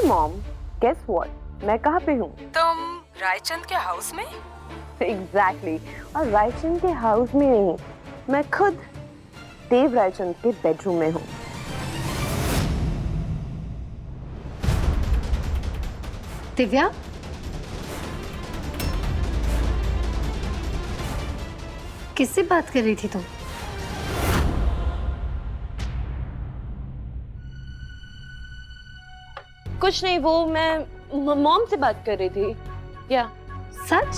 Mom, guess what, मैं कहाँ पे हूँ? तुम रायचंद के हाउस में? एग्जैक्टली और रायचंद के हाउस में नहीं, मैं खुद देव रायचंद के बेडरूम में हूँ। दिव्या, किससे बात कर रही थी तुम? कुछ नहीं, वो मैं मॉम से बात कर रही थी। या सच?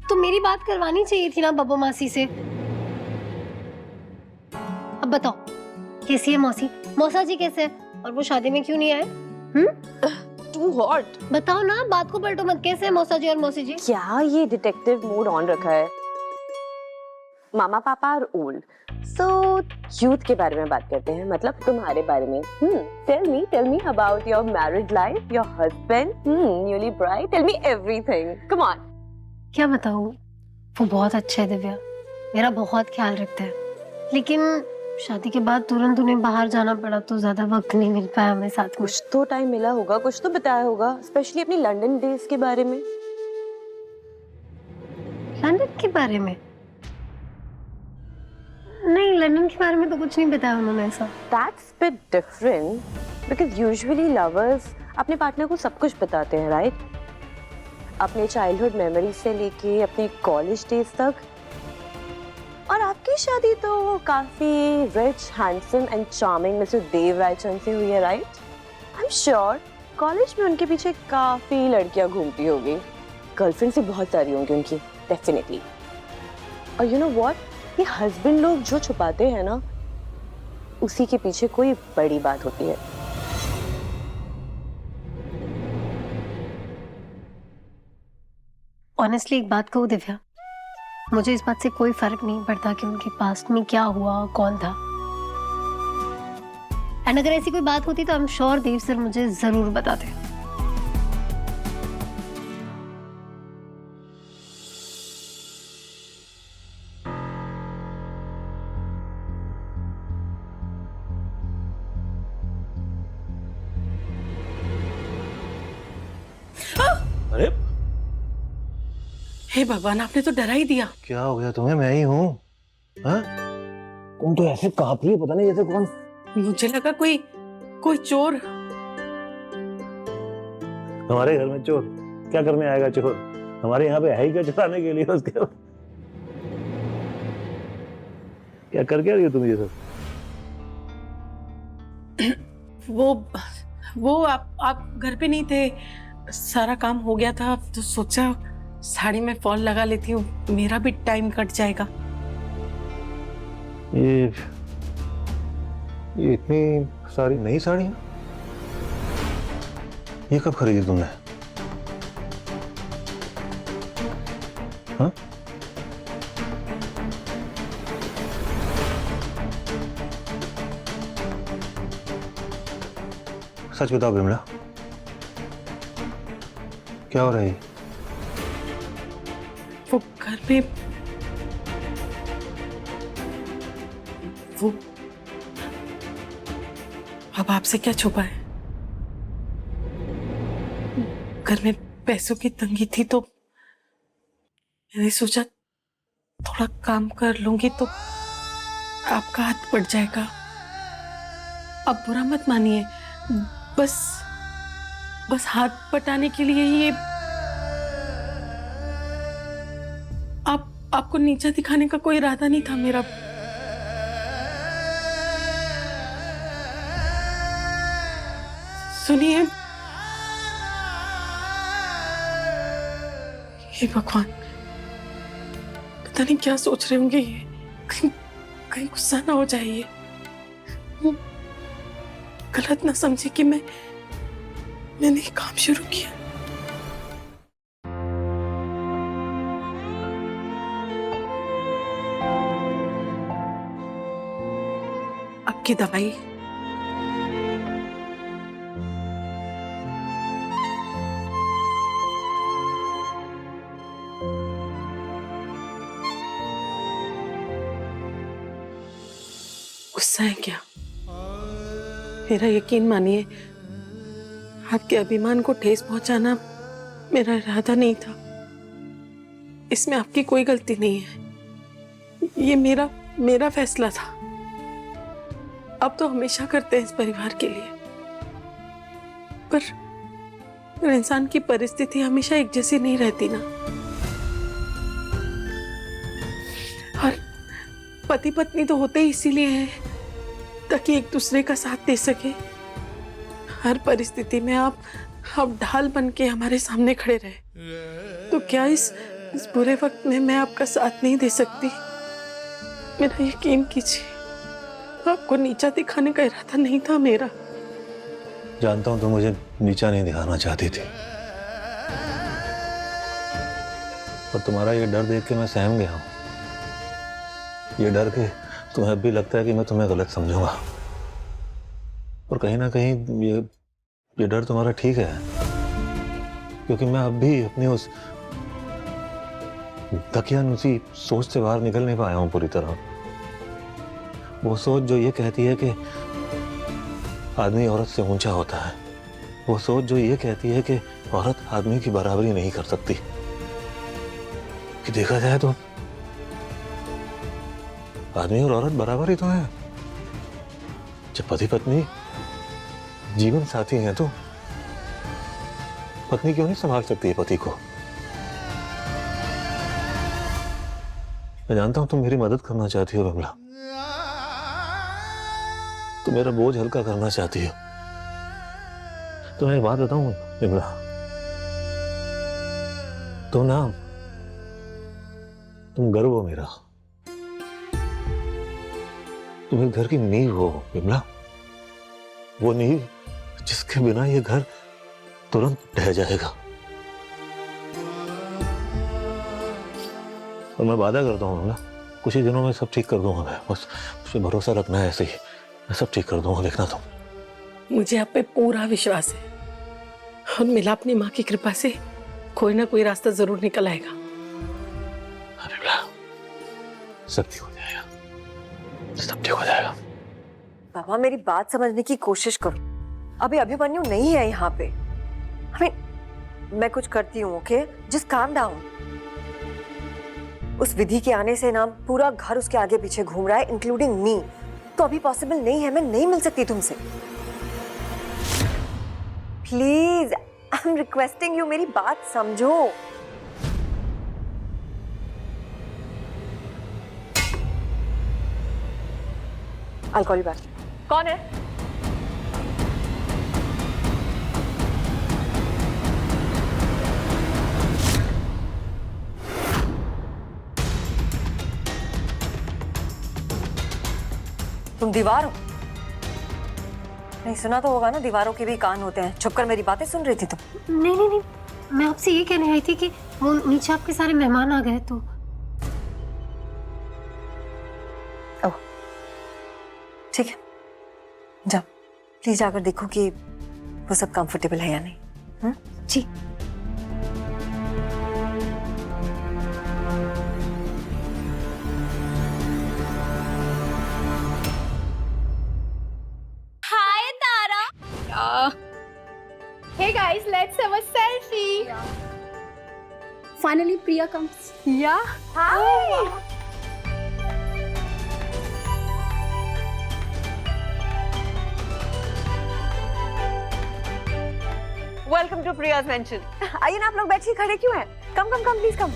तो मेरी बात करवानी चाहिए थी ना बब्बू मासी से। अब बताओ, कैसी है मौसी? मौसा जी कैसे है? और वो शादी में क्यों नहीं आए? Too hot. बताओ ना, बात को पलटो मत। कैसे है मौसा जी और मौसी जी? क्या ये डिटेक्टिव मोड ऑन रखा है? मामा पापा और ओल्ड, सो यूथ के बारे में बात करते हैं, मतलब तुम्हारे बारे में। Tell me about your married life, your husband, newly bride, tell me everything, come on. क्या बताऊं, वो बहुत अच्छा है दिव्या, मेरा बहुत ख्याल रखता है, लेकिन शादी के बाद तुरंत उन्हें बाहर जाना पड़ा तो ज्यादा वक्त नहीं मिल पाया हमें साथ में। कुछ तो टाइम मिला होगा, कुछ तो बताया होगा, स्पेशली अपनी लंदन डेज के बारे में। लंदन के बारे में? नहीं, लंदन के बारे में तो कुछ नहीं बताया उन्होंने ऐसा। That's bit different because usually lovers अपने पार्टनर को सब कुछ बताते हैं, राइट? अपने चाइल्डहुड मेमोरी से लेके अपने कॉलेज डेज तक। और आपकी शादी तो काफी rich, handsome and charming mister Dev Raichand से हुई है, right? I am sure college में उनके पीछे काफी लड़कियां घूमती होगी, गर्लफ्रेंड से बहुत सारी होंगी उनकी, डेफिनेटली। और यू नो व्हाट, ये हस्बैंड लोग जो छुपाते हैं ना, उसी के पीछे कोई बड़ी बात होती है। ऑनेस्टली एक बात कहूं दिव्या, मुझे इस बात से कोई फर्क नहीं पड़ता कि उनके पास्ट में क्या हुआ, कौन था। एंड अगर ऐसी कोई बात होती तो I am sure Dev sir मुझे जरूर बताते। अरे हे भगवान, आपने तो डरा ही दिया। क्या हो गया तुम्हें? मैं ही हूँ। हाँ? तुम तो ऐसे कांप रही हो, पता नहीं जैसे कौन। मुझे लगा कोई चोर। हमारे घर में चोर क्या करने आएगा? चोर हमारे यहाँ पे है ही क्या चुराने के लिए? उसके क्या करके रही हो तुम ये सब? वो आप घर पे नहीं थे, सारा काम हो गया था तो सोचा साड़ी में फॉल लगा लेती हूँ, मेरा भी टाइम कट जाएगा। ये इतनी सारी नई साड़ियाँ ये कब खरीदी तुमने? हाँ? सच बताओ बिमला, क्या हो रहा है? वो घर में वो अब आपसे क्या छुपा है? घर में पैसों की तंगी थी तो मैंने सोचा थोड़ा काम कर लूंगी तो आपका हाथ पड़ जाएगा। अब बुरा मत मानिए, बस हाथ पटाने के लिए ये आपको नीचा दिखाने का कोई इरादा नहीं था मेरा। सुनिए, हे भगवान, पता नहीं क्या सोच रहे होंगे ये, कहीं गुस्सा ना हो जाए, ये गलत ना समझे कि मैंने ये काम शुरू किया। आपकी दवाई गुस्सा है क्या? मेरा यकीन मानिए, आपके अभिमान को ठेस पहुंचाना मेरा इरादा नहीं था। इसमें आपकी कोई गलती नहीं है, ये मेरा फैसला था। अब तो हमेशा करते हैं इस परिवार के लिए, पर इंसान की परिस्थिति हमेशा एक जैसी नहीं रहती ना। और पति पत्नी तो होते ही इसीलिए हैं ताकि एक दूसरे का साथ दे सके। हर परिस्थिति में आप ढाल बन के हमारे सामने खड़े रहे, तो क्या इस बुरे वक्त में मैं आपका साथ नहीं दे सकती? मेरा यकीन कीजिए, आपको नीचा दिखाने का इरादा नहीं था मेरा। जानता हूं तुम मुझे नीचा नहीं दिखाना चाहती थी, पर तुम्हारा ये डर देख के मैं सहम गया हूं। ये डर के तुम्हें अब भी लगता है कि मैं तुम्हें गलत समझूंगा, और कहीं ना कहीं ये डर तुम्हारा ठीक है, क्योंकि मैं अब भी अपनी उस दकियानुसी सोच से बाहर निकल नहीं पाया हूं पूरी तरह। वो सोच जो ये कहती है कि आदमी औरत से ऊंचा होता है, वो सोच जो ये कहती है कि औरत आदमी की बराबरी नहीं कर सकती। कि देखा जाए तो आदमी और औरत बराबर ही तो है। जब पति पत्नी जीवन साथी हैं तो पत्नी क्यों नहीं संभाल सकती है पति को? मैं जानता हूं तुम मेरी मदद करना चाहती हो विमला, तुम मेरा बोझ हल्का करना चाहती हो। तो मैं एक बात बताऊं विमला, तुम गर्व हो मेरा, तुम एक घर की नींव हो विमला, वो नींव जिसके बिना ये घर तुरंत ढह जाएगा। और मैं वादा करता हूँ विमला, कुछ ही दिनों में सब ठीक कर दूंगा मैं, बस मुझे भरोसा रखना है। ऐसे ही मैं सब ठीक कर दूंगा, देखना तुम। मुझे आप पे पूरा विश्वास है, और मिला अपनी माँ की कृपा से कोई ना कोई रास्ता जरूर निकल आएगा। विमला, सब ठीक हो जाएगा, सब ठीक हो जाएगा। पापा मेरी बात समझने की कोशिश करो, अभी अभिमन्यु नहीं है यहाँ पे। मैं कुछ करती हूँ, ओके? Just calm down. उस विधि के आने से ना पूरा घर उसके आगे पीछे घूम रहा है, इंक्लूडिंग मी। तो अभी पॉसिबल नहीं है, मैं नहीं मिल सकती तुमसे। Please, I am requesting you, मेरी बात समझो। I'll call you back. कौन है? तुम दीवार हो? नहीं सुना तो होगा ना, दीवारों के भी कान होते हैं। छुपकर मेरी बातें सुन रही थी तुम? नहीं, मैं आपसे ये कहने आई थी कि वो नीचे आपके सारे मेहमान आ गए तो। ओह ठीक है, जाओ प्लीज, जाकर देखो कि वो सब कंफर्टेबल है या नहीं। जी। Hi, Tara. Hey guys, let's have a selfie. Finally, Priya comes. Yeah. Hi. Welcome to Priya's mansion. आइए ना, आप लोग बैठिए, खड़े क्यों हैं? Come please come.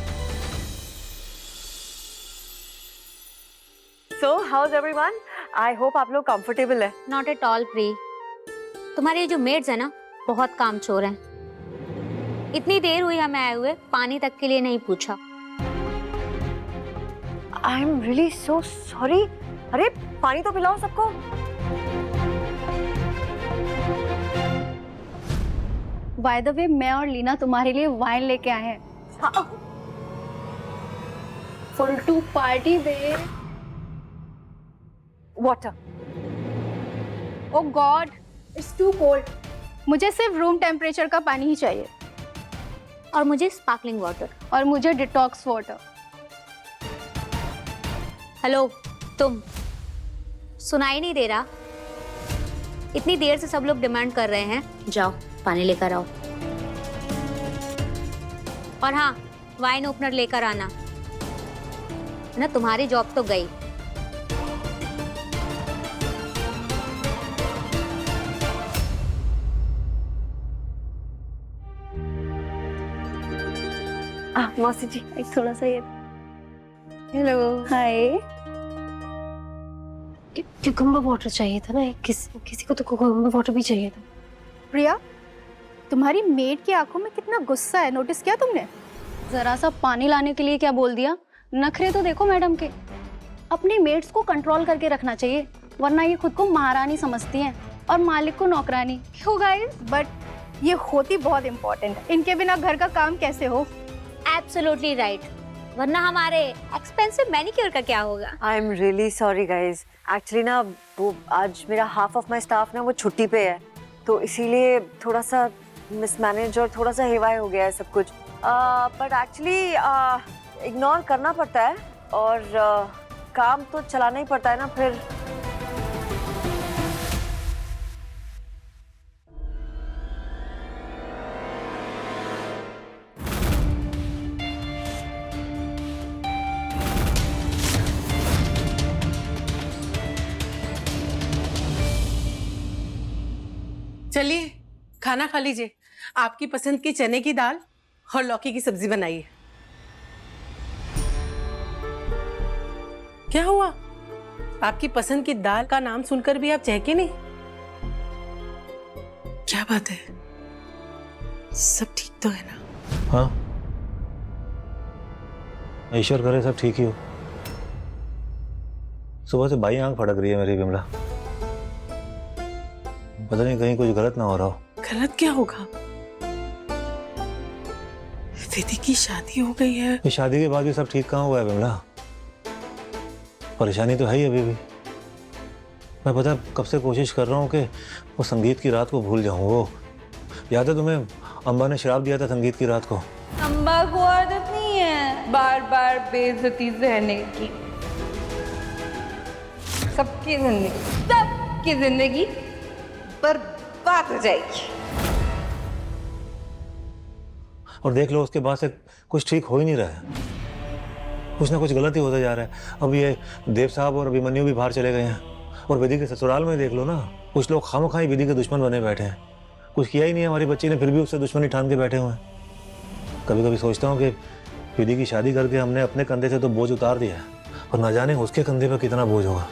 So how is everyone? I hope आप लोग कंफर्टेबल है। Not at all, Pri. तुम्हारे जो मेड्स है ना, बहुत कामचोर हैं। इतनी देर हुई हमें आए हुए, पानी तक के लिए नहीं पूछा। I am really so sorry. अरे पानी तो पिलाओ सबको। बाय द वे, मैं और लीना तुम्हारे लिए वाइन लेके आए हैं। फुल टू पार्टी बे। Water. Oh god, it's too cold. मुझे सिर्फ रूम टेम्परेचर का पानी ही चाहिए। और मुझे स्पार्कलिंग वाटर। और मुझे डिटॉक्स वाटर। हेलो, तुम सुनाई नहीं दे रहा? इतनी देर से सब लोग डिमांड कर रहे हैं, जाओ पानी लेकर आओ। और हाँ, वाइन ओपनर लेकर आना, ना तुम्हारी जॉब तो गई। मौसी जी, एक थोड़ा सा ये हेलो, हाय। क्यूकम्बर वाटर चाहिए था ना, किसी को तो क्यूकम्बर वाटर भी चाहिए था। प्रिया, तुम्हारी मेड की आंखों में कितना गुस्सा है, नोटिस किया तुमने? जरा सा पानी लाने के लिए क्या बोल दिया। नखरे तो देखो मैडम के। अपनी मेड्स को कंट्रोल करके रखना चाहिए, वरना ये खुद को महारानी समझती हैं और मालिक को नौकरानी। क्यों गाइस? बट ये होती बहुत इंपॉर्टेंट है, इनके बिना घर का काम कैसे हो? एब्सोल्युटली राइट, वरना हमारे एक्सपेंसिव मैनिक्योर का क्या होगा? I am really sorry guys, actually ना वो आज मेरा हाफ ऑफ माई स्टाफ ना वो छुट्टी पे है, तो इसीलिए थोड़ा सा मिसमैनेज और थोड़ा सा हेवाय हो गया है सब कुछ। बट एक्चुअली इग्नोर करना पड़ता है और काम तो चलाना ही पड़ता है ना फिर। चलिए खाना खा लीजिए। आपकी पसंद की चने की दाल और लौकी की सब्जी बनाइए। क्या हुआ? आपकी पसंद की दाल का नाम सुनकर भी आप चहके नहीं? क्या बात है? सब ठीक तो है ना? हाँ, ईश्वर करे सब ठीक ही हो। सुबह से बाई आंख फटक रही है मेरी विमला, पता नहीं कहीं कुछ गलत ना हो रहा हो। गलत क्या होगा? दीदी की शादी हो गई है। ये शादी के बाद भी सब ठीक कहाँ हुआ है विमला? परेशानी तो है ही अभी भी। मैं पता कब से कोशिश कर रहा हूँ कि वो संगीत की रात को भूल जाऊँ। वो याद है तुम्हें, अम्बा ने श्राप दिया था संगीत की रात को। अम्बा को आदत नहीं है बार बार बेइज्जती सहने की। सबकी जिंदगी बर्बाद हो जाएगी। और देख लो उसके बाद से कुछ ठीक हो ही नहीं रहा है, कुछ ना कुछ गलत ही होता जा रहा है। अब ये देव साहब और अभिमन्यु भी बाहर चले गए हैं, और विधि के ससुराल में देख लो ना, कुछ लोग खामखाई विधि के दुश्मन बने बैठे हैं। कुछ किया ही नहीं है हमारी बच्ची ने, फिर भी उससे दुश्मनी ठान के बैठे हुए हैं। कभी कभी सोचता हूँ कि विधि की शादी करके हमने अपने कंधे से तो बोझ उतार दिया है, और ना जाने उसके कंधे पर कितना बोझ होगा।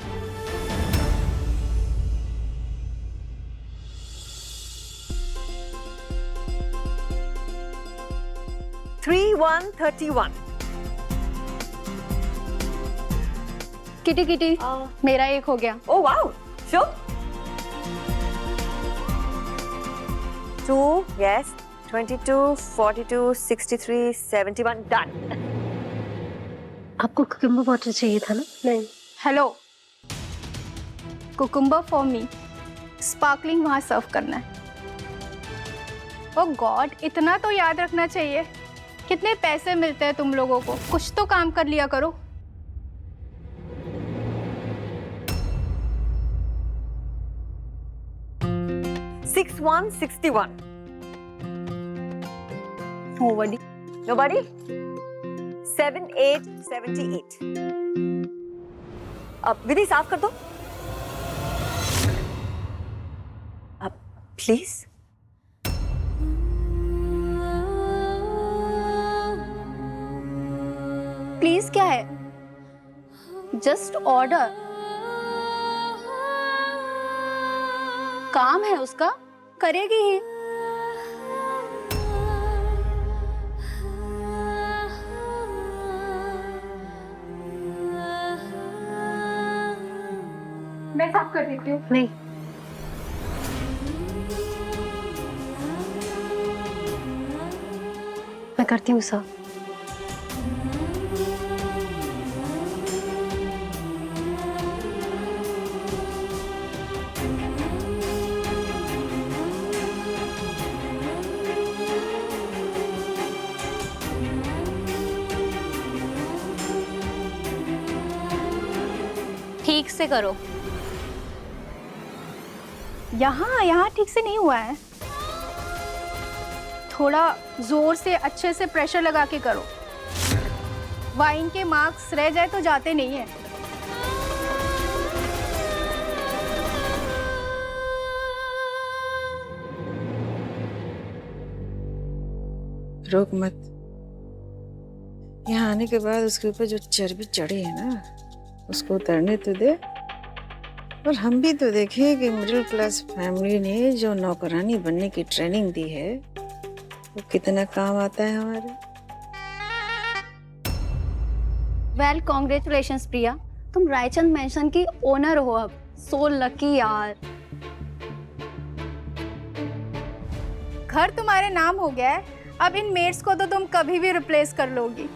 किटी किटी, मेरा एक हो गया। Oh wow, show 2, yes, 22, 42, 63, 71, done. आपको क्यूकम्बर वाटर चाहिए था ना? नहीं। Hello, cucumber for me, sparkling वहां सर्व करना है। ओह गॉड, इतना तो याद रखना चाहिए। कितने पैसे मिलते हैं तुम लोगों को, कुछ तो काम कर लिया करो। Nobody. Nobody? 7, 8, 78. अब विधि साफ कर दो। अब प्लीज। प्लीज क्या है? Just order. काम है उसका, करेगी ही। मैं साफ कर देती हूँ। नहीं, मैं करती हूँ साफ। ठीक से करो। यहाँ ठीक से नहीं हुआ है। थोड़ा जोर से अच्छे से प्रेशर लगा के करो। वाइन के मार्क्स रह जाए तो जाते नहीं है। रोक मत। यहाँ आने के बाद उसके ऊपर जो चर्बी चढ़ी है ना, उसको उतरने तो दे। और हम भी तो देखें कि मिडिल क्लास फैमिली ने जो नौकरानी बनने की ट्रेनिंग दी है वो कितना काम आता है हमारे। वेल कॉन्ग्रेचुलेशंस प्रिया, तुम रायचंद मेंशन की ओनर हो अब। सो लकी यार। घर तुम्हारे नाम हो गया है, अब इन मेड्स को तो तुम कभी भी रिप्लेस कर लोगी।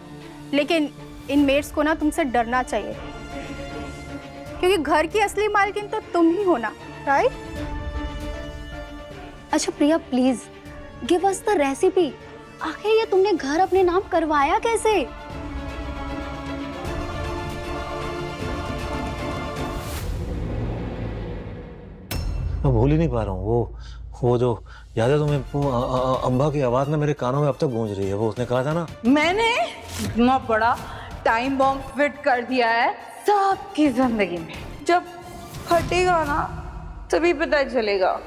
लेकिन इन मेड्स को ना तुमसे डरना चाहिए, क्योंकि घर की असली मालकिन तो तुम ही हो ना, राइट? अच्छा Priya please give us the recipe. आखिर ये तुमने घर अपने नाम करवाया कैसे? मैं भूल ही नहीं पा रहा हूँ। वो जो याद है तुम्हें, वो अम्बा की आवाज ना मेरे कानों में अब तक गूंज रही है। वो उसने कहा था ना, मैंने इतना बड़ा टाइम बॉम्ब फिट कर दिया है सबकी जिंदगी में, जब फटेगा ना तभी पता चलेगा।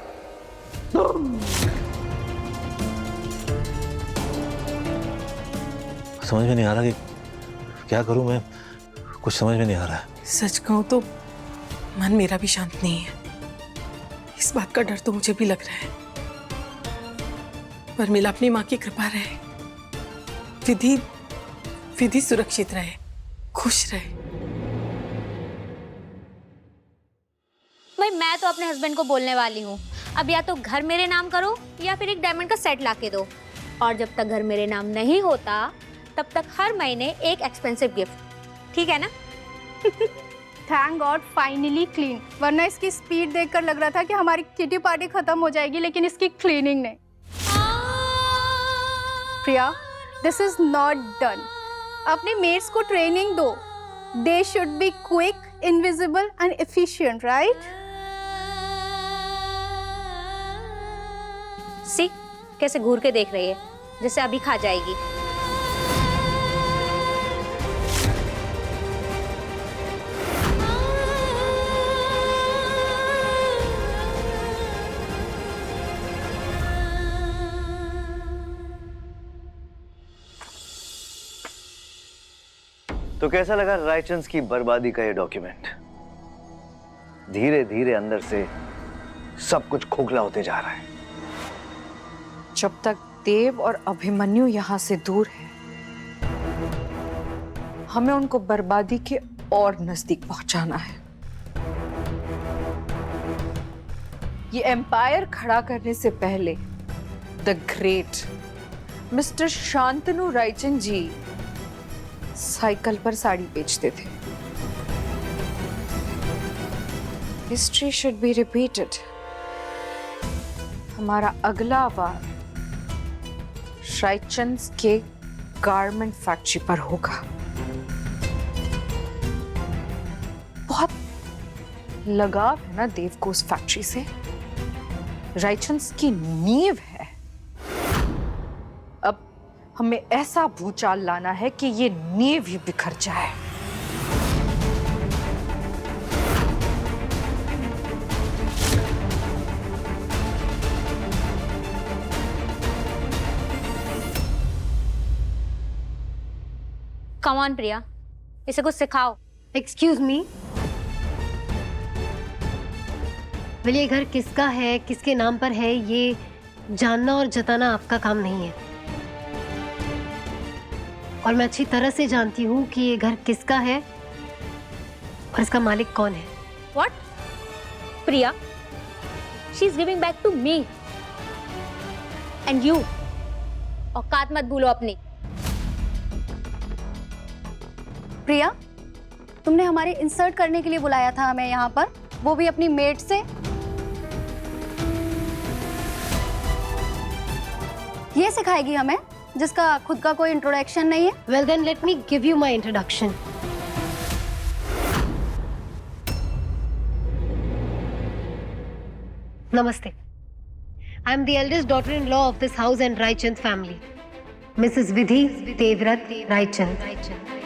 समझ में नहीं आ रहा कि क्या करूं मैं। कुछ समझ में नहीं आ रहा है। सच कहूं तो मन मेरा भी शांत नहीं है। इस बात का डर तो मुझे भी लग रहा है, पर मिला अपनी माँ की कृपा रहे, विधि सुरक्षित रहे, खुश रहे। भाई मैं तो अपने हस्बैंड को बोलने वाली हूँ, अब या तो घर मेरे नाम करो या फिर एक डायमंड का सेट लाके दो। और जब तक घर मेरे नाम नहीं होता तब तक हर महीने एक एक्सपेंसिव गिफ्ट, ठीक है ना? थैंक गॉड फाइनली क्लीन, वरना इसकी स्पीड देखकर लग रहा था कि हमारी किटी पार्टी खत्म हो जाएगी, लेकिन इसकी क्लीनिंग नहीं। Priya, this is not done. अपने मेट्स को ट्रेनिंग दो। They should be quick, invisible and efficient, right? See कैसे घूर के देख रही है, जैसे अभी खा जाएगी। तो कैसा लगा रायचंद की बर्बादी का ये डॉक्यूमेंट? धीरे धीरे अंदर से सब कुछ खोखला होते जा रहा है। जब तक देव और अभिमन्यु यहाँ से दूर है, हमें उनको बर्बादी के और नजदीक पहुंचाना है। ये एम्पायर खड़ा करने से पहले the great mister Shantanu Raichand ji cycle पर साड़ी बेचते थे। History should be repeated. हमारा अगला वार रायचंद के गारमेंट फैक्ट्री पर होगा। बहुत लगाव है ना देव को उस फैक्ट्री से। रायचंद की नींव है। अब हमें ऐसा भूचाल लाना है कि ये नींव ही बिखर जाए। कम ऑन प्रिया, इसे कुछ सिखाओ। एक्सक्यूज मी, ये घर किसका है, किसके नाम पर है, ये जानना और जताना आपका काम नहीं है। और मैं अच्छी तरह से जानती हूँ कि ये घर किसका है और इसका मालिक कौन है। What? Priya, she is giving back to me. And you, औकात मत भूलो अपनी। प्रिया, तुमने हमारी इंसल्ट करने के लिए बुलाया था हमें यहाँ पर, वो भी अपनी मेट से। ये सिखाएगी हमें जिसका खुद का कोई इंट्रोडक्शन नहीं है। Well then let me give you my introduction. Namaste. I am the eldest daughter-in-law of this house and Raichand family, Mrs. Vidhi Devrat Raichand.